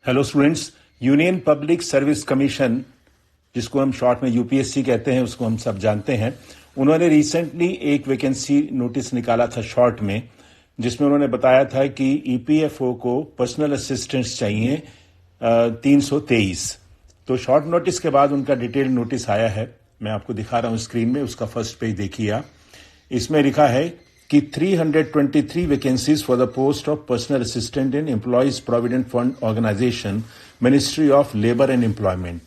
Hello students. Union public service commission, जिसको हम short में यूपीएससी कहते हैं, उसको हम सब जानते हैं। उन्होंने रिसेंटली एक वैकेंसी नोटिस निकाला था शॉर्ट में, जिसमें उन्होंने बताया था कि ईपीएफओ को पर्सनल असिस्टेंट्स चाहिए 323। तो शॉर्ट नोटिस के बाद उनका डिटेल नोटिस आया है। मैं आपको दिखा रहा हूं स्क्रीन में, उसका फर्स्ट पेज देखिए आप। इसमें लिखा है कि 323 vacancies for the post of personal assistant in Employees Provident Fund Organisation, Ministry of Labour and Employment.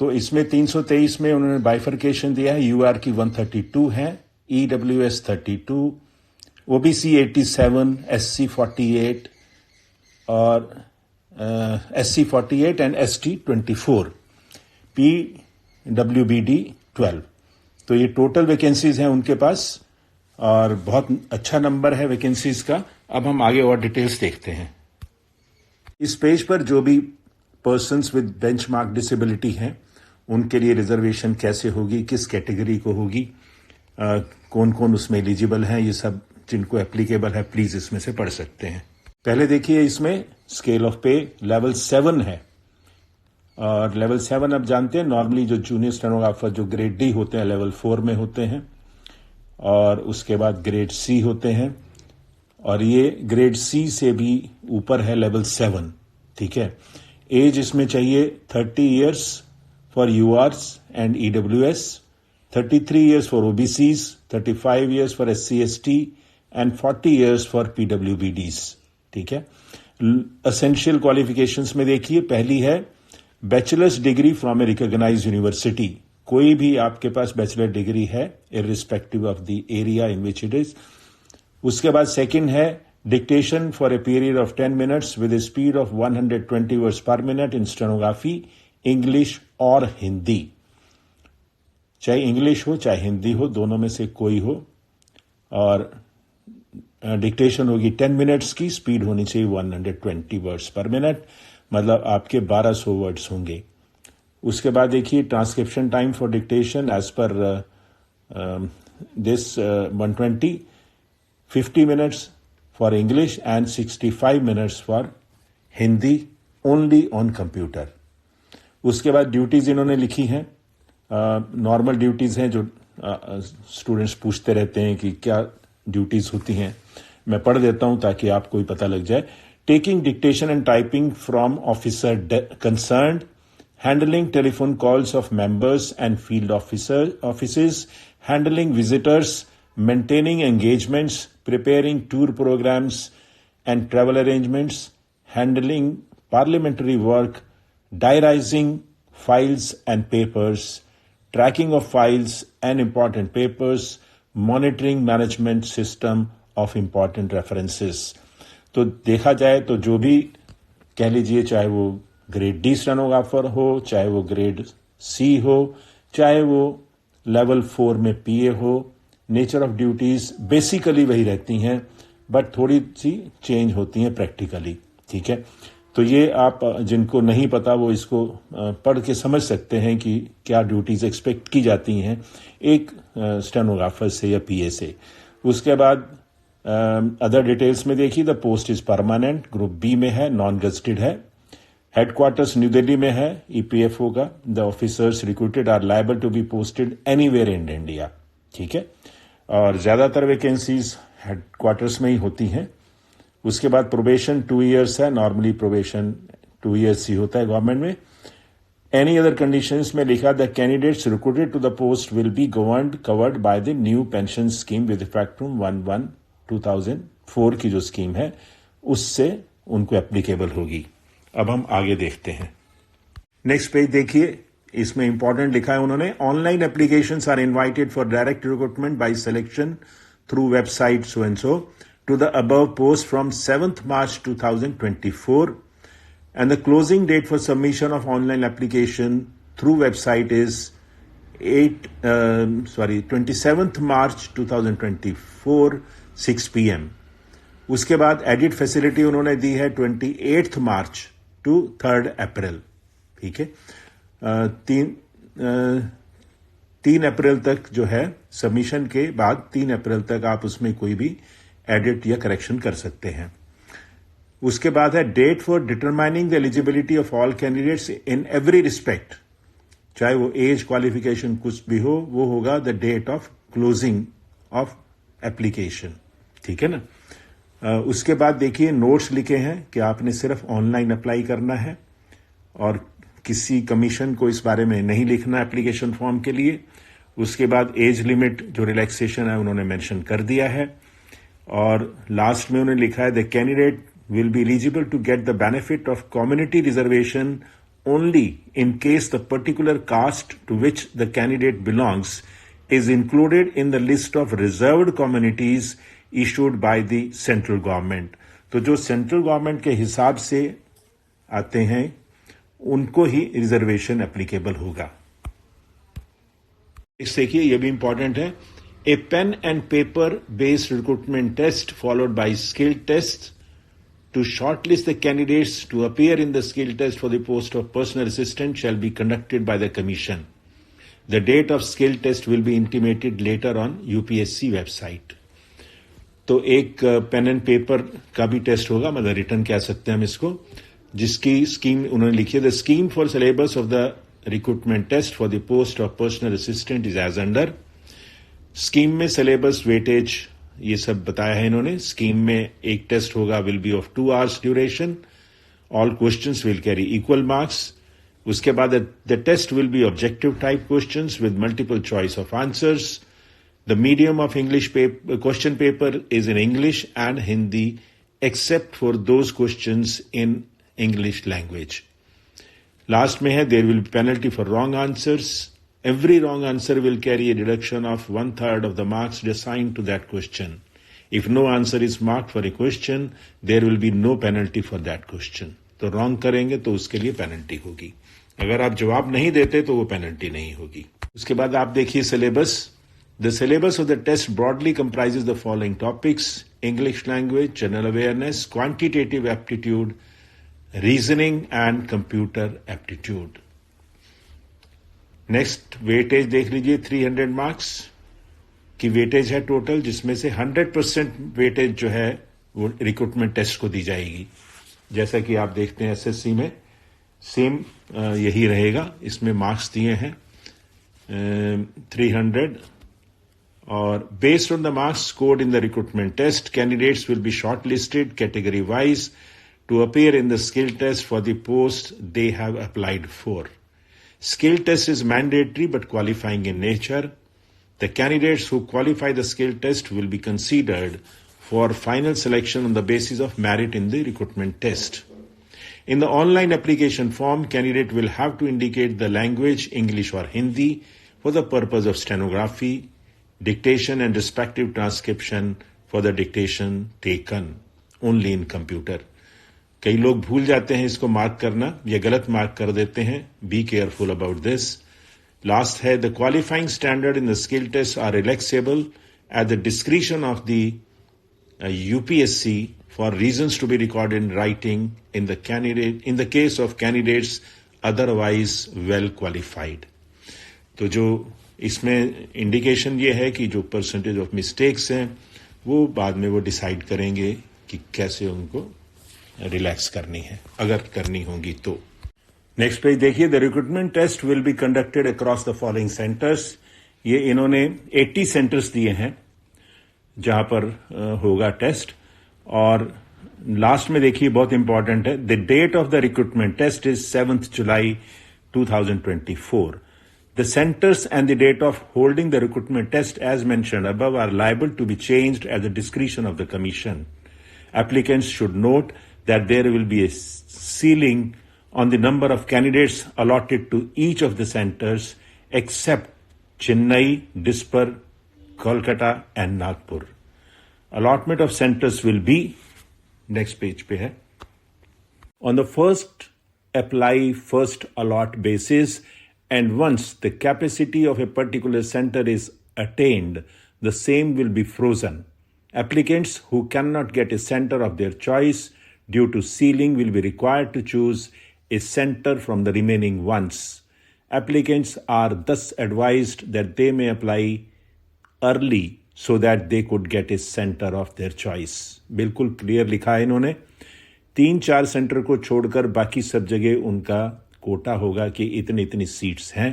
तो इसमें 323 में उन्होंने बाइफर्केशन दिया है। यूआर की 132 है, ईडब्ल्यूएस 32, ओबीसी 87, एससी 48 और एससी 48 एंड एसटी 24, पीडब्ल्यूबीडी 12। तो ये टोटल वैकेंसीज हैं उनके पास और बहुत अच्छा नंबर है वैकेंसीज का। अब हम आगे और डिटेल्स देखते हैं। इस पेज पर जो भी पर्सन्स विद बेंचमार्क डिसेबिलिटी हैं, उनके लिए रिजर्वेशन कैसे होगी, किस कैटेगरी को होगी, कौन कौन उसमें एलिजिबल हैं, ये सब जिनको एप्लीकेबल है प्लीज इसमें से पढ़ सकते हैं। पहले देखिए, इसमें स्केल ऑफ पे लेवल 7 है और लेवल 7 आप जानते हैं नॉर्मली जो जूनियर स्टेनोग्राफर जो ग्रेड डी होते हैं लेवल 4 में होते हैं और उसके बाद ग्रेड सी होते हैं और ये ग्रेड सी से भी ऊपर है लेवल 7। ठीक है। एज इसमें चाहिए 30 years for URs and EWS, 33 years for OBCs, 35 years for SC ST and 40 years for पीडब्ल्यूबीडीज। ठीक है। असेंशियल क्वालिफिकेशंस में देखिए, पहली है bachelor's degree from a recognised university. कोई भी आपके पास बैचलर डिग्री है irrespective of the area in which it is. उसके बाद सेकंड है dictation for a period of 10 minutes with a speed of 120 words पर मिनट इन स्टेनोग्राफी, इंग्लिश और हिंदी। चाहे इंग्लिश हो चाहे हिंदी हो, दोनों में से कोई हो। और डिक्टेशन होगी 10 मिनट्स की, स्पीड होनी चाहिए 120 वर्ड्स पर मिनट, मतलब आपके 1200 वर्ड्स होंगे। उसके बाद देखिए transcription time for dictation as per this 120, 50 minutes for English and 65 minutes for Hindi, only on computer. उसके बाद ड्यूटीज इन्होंने लिखी हैं, नॉर्मल ड्यूटीज हैं जो स्टूडेंट्स पूछते रहते हैं कि क्या ड्यूटीज होती हैं। मैं पढ़ देता हूं ताकि आपको भी पता लग जाए। Taking dictation and typing from officer concerned, handling telephone calls of members and field offices, handling visitors, maintaining engagements, preparing tour programs and travel arrangements, handling parliamentary work, diarizing files and papers, tracking of files and important papers, monitoring management system of important references। तो देखा जाए तो जो भी कह लीजिए, चाहे वो ग्रेड डी स्टेनोग्राफर हो, चाहे वो ग्रेड सी हो, चाहे वो लेवल 4 में पीए हो, नेचर ऑफ ड्यूटीज बेसिकली वही रहती हैं, बट थोड़ी सी चेंज होती हैं प्रैक्टिकली। ठीक है। तो ये आप जिनको नहीं पता वो इसको पढ़ के समझ सकते हैं कि क्या ड्यूटीज एक्सपेक्ट की जाती हैं एक स्टेनोग्राफर से या पीए से। उसके बाद अदर डिटेल्स में देखिए, the post is permanent, group B में है, नॉन गजेटेड है, हेडक्वार्टर्स न्यू दिल्ली में है ईपीएफओ का। The officers recruited are liable to be posted anywhere in India. ठीक है। और ज्यादातर वैकेंसीज हेडक्वार्टर्स में ही होती हैं। उसके बाद प्रोबेशन 2 इयर्स है, नॉर्मली प्रोबेशन 2 इयर्स ही होता है गवर्नमेंट में। एनी अदर कंडीशंस में लिखा, the candidates recruited to the post will be covered by the new pension scheme with effect from 1/1/2004 की जो स्कीम है उससे उनको एप्लीकेबल होगी। अब हम आगे देखते हैं। नेक्स्ट पेज देखिए, इसमें इंपॉर्टेंट लिखा है उन्होंने, online applications are invited for direct recruitment by selection through website so and so to the above post from 7th March 2024 and the closing date for submission of online application through website is 27th March 2024 6 PM। उसके बाद edit facility उन्होंने दी है 28th March to 3rd April। ठीक है। 3 अप्रैल तक जो है, submission के बाद 3 अप्रैल तक आप उसमें कोई भी एडिट या करेक्शन कर सकते हैं। उसके बाद है date for determining the eligibility of all candidates in every respect, चाहे वो एज क्वालिफिकेशन कुछ भी हो, वो होगा the date of closing of application. ठीक है ना। उसके बाद देखिए नोट्स लिखे हैं कि आपने सिर्फ ऑनलाइन अप्लाई करना है और किसी कमीशन को इस बारे में नहीं लिखना एप्लीकेशन फॉर्म के लिए। उसके बाद एज लिमिट जो रिलैक्सेशन है उन्होंने मेंशन कर दिया है, और लास्ट में उन्होंने लिखा है the candidate will be eligible to get the benefit of community reservation only in case the particular caste to which the candidate belongs is included in the list of reserved communities issued by the central government। तो जो central government के हिसाब से आते हैं उनको ही reservation applicable होगा। इस देखिए ये भी इंपॉर्टेंट है, a pen and paper based recruitment test followed by skill test to shortlist the candidates to appear in the skill test for the post of personal assistant shall be conducted by the commission. The date of skill test will be intimated later on UPSC website। तो एक pen and paper का भी test होगा, मतलब return कह सकते हैं हम इसको, जिसकी स्कीम उन्होंने लिखी है the scheme for syllabus of the recruitment test for the post of personal assistant is as under. Scheme में सिलेबस, वेटेज, ये सब बताया है इन्होंने। स्कीम में एक टेस्ट होगा, will be of 2 hours duration, all questions will carry equal marks. उसके बाद the test will be objective type questions with multiple choice of answers. The medium of English question paper is in English and Hindi except for those questions in English language. Last में है there will be penalty for wrong answers. Every wrong answer will carry a deduction of 1/3 of the marks assigned to that question. If no answer is marked for a question, there will be no penalty for that question. तो wrong करेंगे तो उसके लिए penalty होगी, अगर आप जवाब नहीं देते तो वो पेनल्टी नहीं होगी। उसके बाद आप देखिए syllabus. The syllabus of the test broadly comprises the following topics: English language, general awareness, quantitative aptitude, reasoning and computer aptitude। Next weightage देख लीजिए, 300 मार्क्स की वेटेज है टोटल, जिसमें से 100% वेटेज जो है वो रिक्रूटमेंट टेस्ट को दी जाएगी। जैसा कि आप देखते हैं एसएससी में सेम यही रहेगा। इसमें मार्क्स दिए हैं 300, और based on the marks scored in the recruitment test candidates will be shortlisted category wise to appear in the skill test for the post they have applied for. Skill test is mandatory but qualifying in nature. The candidates who qualify the skill test will be considered for final selection on the basis of merit in the recruitment test. In the online application form, candidate will have to indicate the language, English or Hindi, for the purpose of stenography, dictation and respective transcription for the dictation taken only in computer। कई लोग भूल जाते हैं इसको mark करना या गलत mark कर देते हैं, be careful about this. Last है the qualifying standard in the skill test are relaxable at the discretion of the UPSC for reasons to be recorded in writing in the case of candidates otherwise well qualified. तो जो इसमें indication ये है कि जो percentage of mistakes हैं वो बाद में वो डिसाइड करेंगे कि कैसे उनको रिलैक्स करनी है, अगर करनी होगी तो। नेक्स्ट पेज देखिए, the recruitment test will be conducted across the following centres. ये इन्होंने 80 सेंटर्स दिए हैं जहां पर होगा टेस्ट, और लास्ट में देखिए बहुत इंपॉर्टेंट है, the date of the recruitment test is 7 July 2024। The centers and the date of holding the recruitment test as mentioned above are liable to be changed at the discretion of the commission. Applicants should note that there will be a ceiling on the number of candidates allotted to each of the centers except Chennai, Dispur, Kolkata and Nagpur. Allotment of centers will be, next page pe hai, on the first apply first allot basis, and once the capacity of a particular center is attained, the same will be frozen. Applicants who cannot get a center of their choice due to ceiling will be required to choose a center from the remaining ones. Applicants are thus advised that they may apply early so that they could get a center of their choice. बिल्कुल clear लिखा है इन्होंने 3-4 centre को छोड़कर बाकी सब जगह उनका कोटा होगा कि इतनी इतनी सीट्स हैं।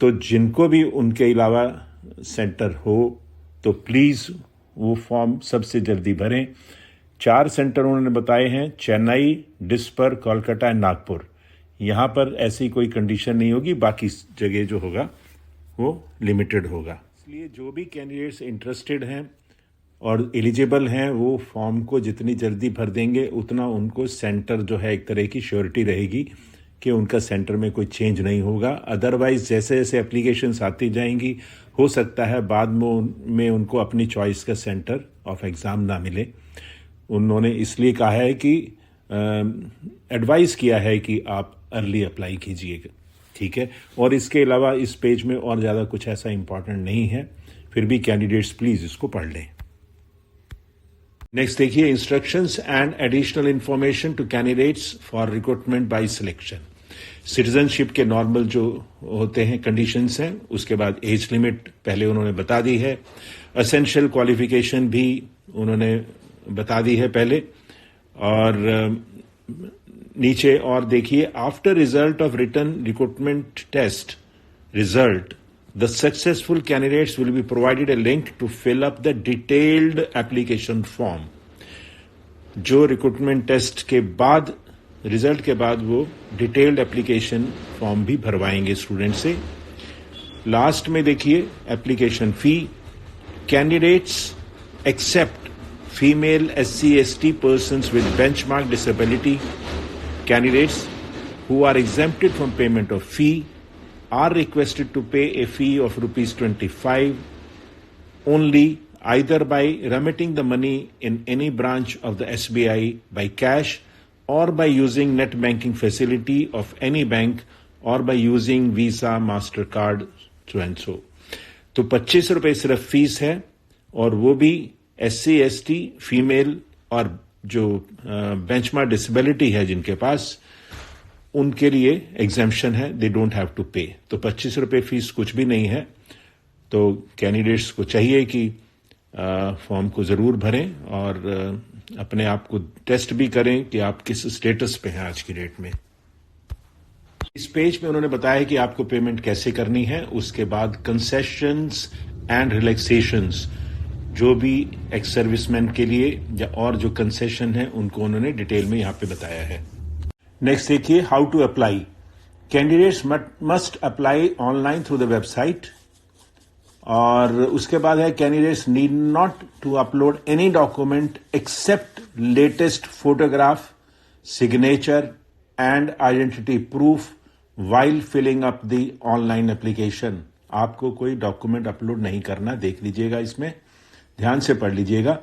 तो जिनको भी उनके अलावा सेंटर हो तो प्लीज़ वो फॉर्म सबसे जल्दी भरें। 4 सेंटर उन्होंने बताए हैं, चेन्नई, डिस्पर, कोलकाता एंड नागपुर। यहाँ पर ऐसी कोई कंडीशन नहीं होगी, बाकी जगह जो होगा वो लिमिटेड होगा। इसलिए जो भी कैंडिडेट्स इंटरेस्टेड हैं और एलिजिबल हैं वो फॉर्म को जितनी जल्दी भर देंगे उतना उनको सेंटर जो है एक तरह की श्योरिटी रहेगी कि उनका सेंटर में कोई चेंज नहीं होगा। अदरवाइज जैसे जैसे एप्लीकेशंस आती जाएंगी हो सकता है बाद में उनको अपनी चॉइस का सेंटर ऑफ एग्ज़ाम ना मिले। उन्होंने इसलिए कहा है कि एडवाइस किया है कि आप अर्ली अप्लाई कीजिएगा, ठीक है। और इसके अलावा इस पेज में और ज़्यादा कुछ ऐसा इंपॉर्टेंट नहीं है, फिर भी कैंडिडेट्स प्लीज़ इसको पढ़ लें। नेक्स्ट देखिए, instructions and additional information to candidates for recruitment by selection. Citizenship के नॉर्मल जो होते हैं कंडीशंस हैं, उसके बाद एज लिमिट पहले उन्होंने बता दी है, एसेंशियल क्वालिफिकेशन भी उन्होंने बता दी है पहले। और नीचे और देखिए, after result of written recruitment test result the successful candidates will be provided a link to fill up the detailed application form। जो रिक्रूटमेंट टेस्ट के बाद रिजल्ट के बाद वो डिटेल्ड एप्लीकेशन फॉर्म भी भरवाएंगे स्टूडेंट से। लास्ट में देखिए, application fee, candidates except female SC/ST persons with benchmark disability, candidates who are exempted from payment of fee are requested to pay a fee of ₹25 only, either by remitting the money in any branch of the SBI by cash or by using net banking facility of any bank or by using Visa, MasterCard, so and so। तो 25 रुपए सिर्फ fees है और वो भी SC/ST female और जो benchmark disability है जिनके पास, उनके लिए एग्जेम्पशन है, दे डोंट हैव टू पे। तो 25 रुपए फीस कुछ भी नहीं है। तो कैंडिडेट्स को चाहिए कि फॉर्म को ज़रूर भरें और अपने आप को टेस्ट भी करें कि आप किस स्टेटस पे हैं आज की डेट में। इस पेज में उन्होंने बताया कि आपको पेमेंट कैसे करनी है। उसके बाद कंसेशंस एंड रिलैक्सेशंस, जो भी एक्स सर्विसमैन के लिए या और जो कंसेशन है उनको उन्होंने डिटेल में यहाँ पे बताया है। नेक्स्ट देखिए, how to apply. Candidates must apply online through the website. और उसके बाद है, candidates need not to upload any document except latest photograph, signature and identity proof while filling up the online application. आपको कोई document upload नहीं करना, देख लीजिएगा, इसमें ध्यान से पढ़ लीजिएगा।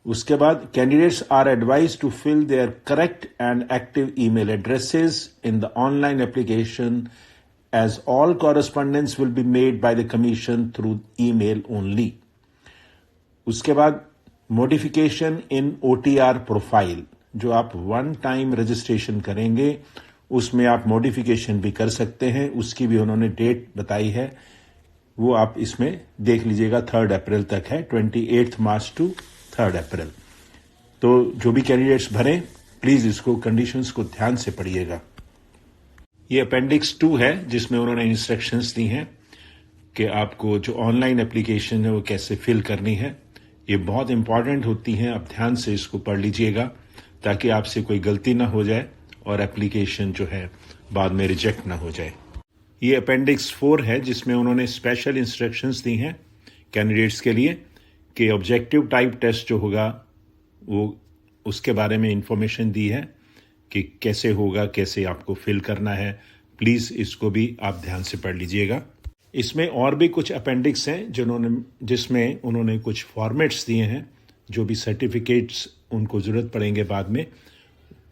उसके बाद, candidates are advise to fill their correct and active email addresses in the online application as all correspondence will be made by the commission through email only. उसके बाद, मॉडिफिकेशन इन OTR प्रोफाइल, जो आप one time registration करेंगे उसमें आप modification भी कर सकते हैं, उसकी भी उन्होंने डेट बताई है, वो आप इसमें देख लीजिएगा। 3 अप्रैल तक है, 28 मार्च टू 3 अप्रैल। तो जो भी कैंडिडेट्स भरें प्लीज इसको कंडीशंस को ध्यान से पढ़िएगा। ये अपेंडिक्स 2 है जिसमें उन्होंने इंस्ट्रक्शंस दी हैं कि आपको जो ऑनलाइन एप्लीकेशन है वो कैसे फिल करनी है। ये बहुत इंपॉर्टेंट होती हैं, आप ध्यान से इसको पढ़ लीजिएगा ताकि आपसे कोई गलती ना हो जाए और एप्लीकेशन जो है बाद में रिजेक्ट ना हो जाए। ये अपेंडिक्स 4 है जिसमें उन्होंने स्पेशल इंस्ट्रक्शंस दी हैं कैंडिडेट्स के लिए कि ऑब्जेक्टिव टाइप टेस्ट जो होगा वो उसके बारे में इंफॉर्मेशन दी है कि कैसे होगा, कैसे आपको फिल करना है। प्लीज़ इसको भी आप ध्यान से पढ़ लीजिएगा। इसमें और भी कुछ अपेंडिक्स हैं जिसमें उन्होंने कुछ फॉर्मेट्स दिए हैं, जो भी सर्टिफिकेट्स उनको ज़रूरत पड़ेंगे बाद में,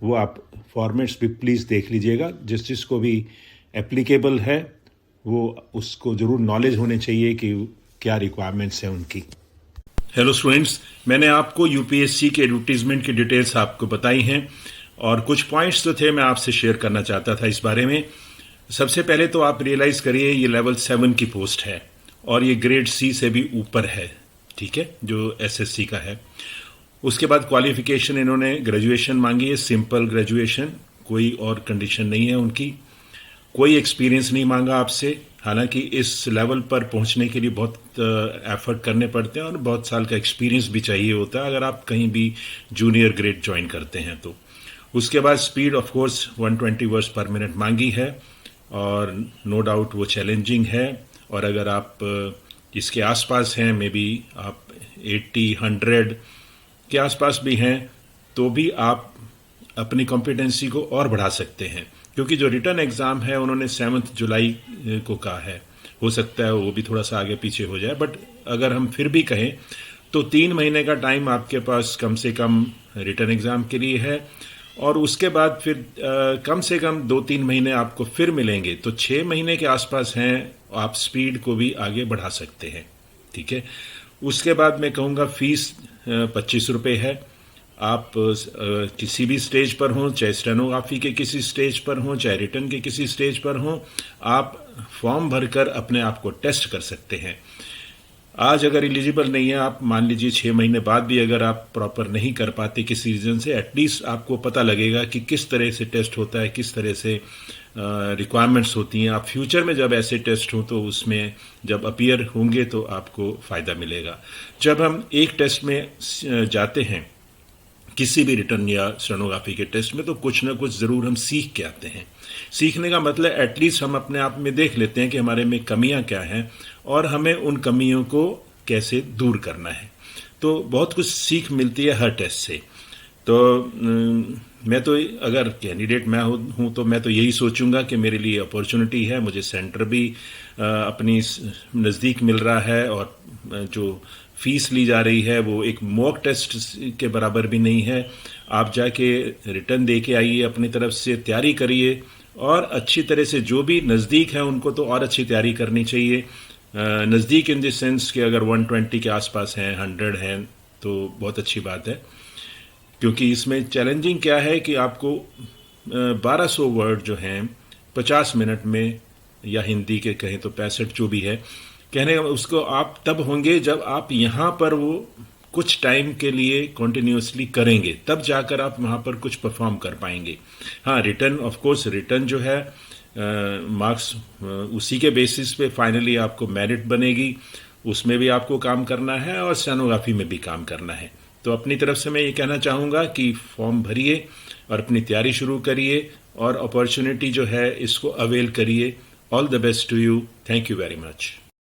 वो आप फॉर्मेट्स भी प्लीज़ देख लीजिएगा। जिसको भी एप्लीकेबल है वो उसको ज़रूर नॉलेज होने चाहिए कि क्या रिक्वायरमेंट्स हैं उनकी। हेलो स्टूडेंट्स, मैंने आपको यूपीएससी के एडवर्टीजमेंट की डिटेल्स आपको बताई हैं और कुछ पॉइंट्स जो थे मैं आपसे शेयर करना चाहता था इस बारे में। सबसे पहले तो आप रियलाइज़ करिए ये लेवल 7 की पोस्ट है और ये ग्रेड C से भी ऊपर है, ठीक है, जो एसएससी का है। उसके बाद क्वालिफिकेशन इन्होंने ग्रेजुएशन मांगी है, सिंपल ग्रेजुएशन, कोई और कंडीशन नहीं है उनकी। कोई एक्सपीरियंस नहीं मांगा आपसे, हालांकि इस लेवल पर पहुंचने के लिए बहुत एफर्ट करने पड़ते हैं और बहुत साल का एक्सपीरियंस भी चाहिए होता है अगर आप कहीं भी जूनियर ग्रेड ज्वाइन करते हैं तो। उसके बाद स्पीड ऑफ कोर्स 120 वर्ड्स पर मिनट मांगी है और नो डाउट वो चैलेंजिंग है। और अगर आप इसके आसपास हैं, मे बी आप 80-100 के आसपास भी हैं, तो भी आप अपनी कॉम्पिटेंसी को और बढ़ा सकते हैं, क्योंकि जो रिटर्न एग्ज़ाम है उन्होंने 7 जुलाई को कहा है। हो सकता है वो भी थोड़ा सा आगे पीछे हो जाए, बट अगर हम फिर भी कहें तो 3 महीने का टाइम आपके पास कम से कम रिटर्न एग्ज़ाम के लिए है, और उसके बाद फिर कम से कम 2-3 महीने आपको फिर मिलेंगे, तो 6 महीने के आसपास हैं, आप स्पीड को भी आगे बढ़ा सकते हैं। ठीक है। उसके बाद मैं कहूँगा फीस 25 रुपये है। आप किसी भी स्टेज पर हों, चाहे स्टेनोग्राफी के किसी स्टेज पर हों, चाहे रिटर्न के किसी स्टेज पर हों, आप फॉर्म भरकर अपने आप को टेस्ट कर सकते हैं। आज अगर एलिजिबल नहीं है, आप मान लीजिए 6 महीने बाद भी अगर आप प्रॉपर नहीं कर पाते किसी रीजन से, एटलीस्ट आपको पता लगेगा कि किस तरह से टेस्ट होता है, किस तरह से रिक्वायरमेंट्स होती हैं। आप फ्यूचर में जब ऐसे टेस्ट हों तो उसमें जब अपीयर होंगे तो आपको फ़ायदा मिलेगा। जब हम एक टेस्ट में जाते हैं, किसी भी रिटर्न या स्टेनोग्राफी के टेस्ट में, तो कुछ ना कुछ ज़रूर हम सीख के आते हैं। सीखने का मतलब एटलीस्ट हम अपने आप में देख लेते हैं कि हमारे में कमियां क्या हैं और हमें उन कमियों को कैसे दूर करना है। तो बहुत कुछ सीख मिलती है हर टेस्ट से। तो मैं तो अगर कैंडिडेट मैं हूँ तो मैं तो यही सोचूंगा कि मेरे लिए अपॉर्चुनिटी है, मुझे सेंटर भी अपनी नज़दीक मिल रहा है, और जो फीस ली जा रही है वो एक मॉक टेस्ट के बराबर भी नहीं है। आप जाके रिटर्न दे के आइए, अपनी तरफ से तैयारी करिए, और अच्छी तरह से जो भी नज़दीक है उनको तो और अच्छी तैयारी करनी चाहिए। नज़दीक इन द सेंस कि अगर 120 के आसपास हैं, 100 हैं, तो बहुत अच्छी बात है, क्योंकि इसमें चैलेंजिंग क्या है कि आपको 1200 वर्ड जो हैं 50 मिनट में, या हिंदी के कहें तो 65 जो भी है, कहने उसको आप तब होंगे जब आप यहाँ पर वो कुछ टाइम के लिए कॉन्टिन्यूसली करेंगे, तब जाकर आप वहाँ पर कुछ परफॉर्म कर पाएंगे। हाँ, रिटर्न ऑफ कोर्स रिटर्न जो है मार्क्स उसी के बेसिस पे फाइनली आपको मेरिट बनेगी, उसमें भी आपको काम करना है और स्टेनोग्राफी में भी काम करना है। तो अपनी तरफ से मैं ये कहना चाहूँगा कि फॉर्म भरिए और अपनी तैयारी शुरू करिए, और अपॉर्चुनिटी जो है इसको अवेल करिए। All the best to you. Thank you very much.